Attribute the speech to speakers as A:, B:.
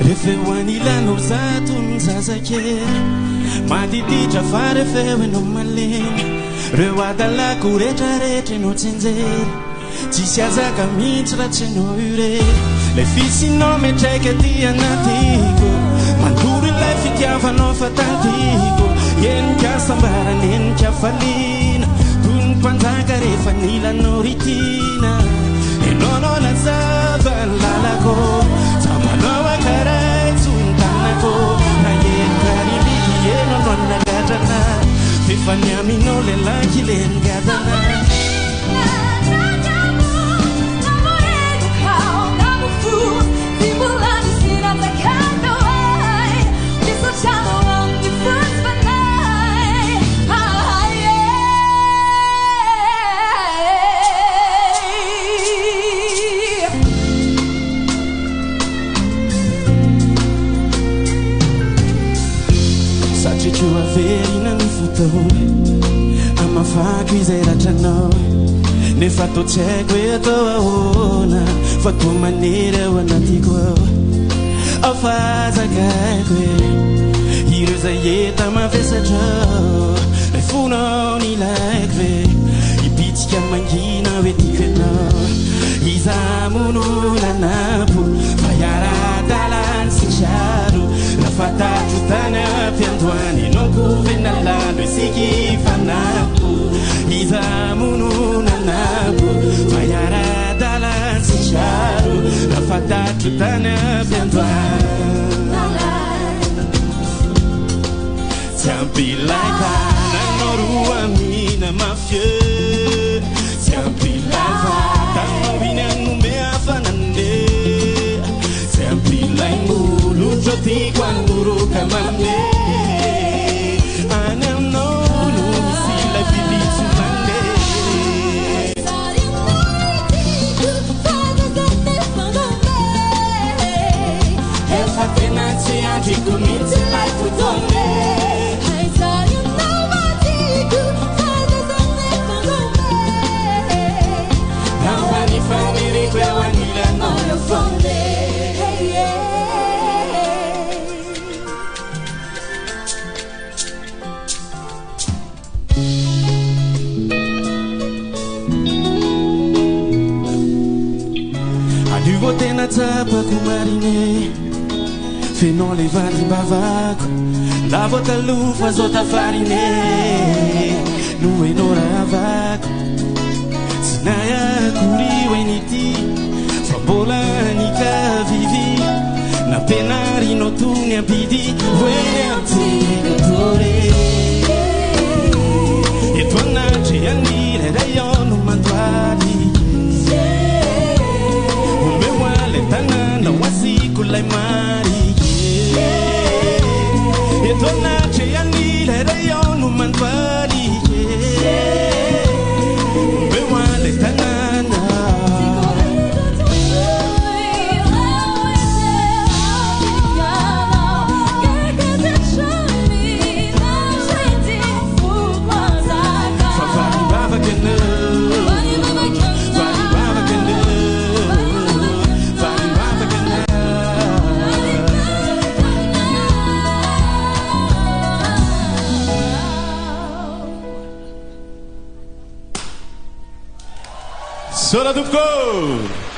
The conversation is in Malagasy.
A: refeoanilano zatony zazakely madiditra fa refeo enao malemy reo adalako rehetrarehetra enao tsenjery tsisy azaka mihitsy raha tsy enao irery le fisinao metraika ty anatiko mandoro ilay fitiavanao fa tantiko enika sambarana enika falina toy ny mpanjaka rehefa nilanao ritina enao lazava ny lalako zamanao akaraitso ny tanako na enika rility enao no nagadrana fefa ny aminao lelanky le nigadana averina ny fotoana amafako izay ratranao nefa tô tsy haiko hoe atao ahoana fa tô manery ao anatiko ao afazakaiko hoe ireo zay eta mavesatrao lay fonao ny laiko ve ipitsika mangina hoe tiko enao iza monona napo fa iara-dalany sy traro rafatatro tany ampiandoany nonkovena lalo isiky fanapo iza monona napo fa iara-dalany sy traro rafatatro tany ampiandoany tsy ampilay tananao roa mina mafie tsy ampilay vatanao iny anome afanande tsy ampilay molotra tiko angoroka mame any aminao no misy ilay filitso mande efa tena tsy andriko mihitsy lay fotoane Aduvo tena tsapako marine fenao le valimbavako lavo talofa zao tafarine no enao ravako tsy nayakory hoenity fa mbola nikavivi nampianarinao tony ampidi hoe amtikatore eto anatry anila rayao no mandoaly omewale tanana wasiko lay marike eto anatry anila rayao no mandoaly omewale tanana Sola Dubko!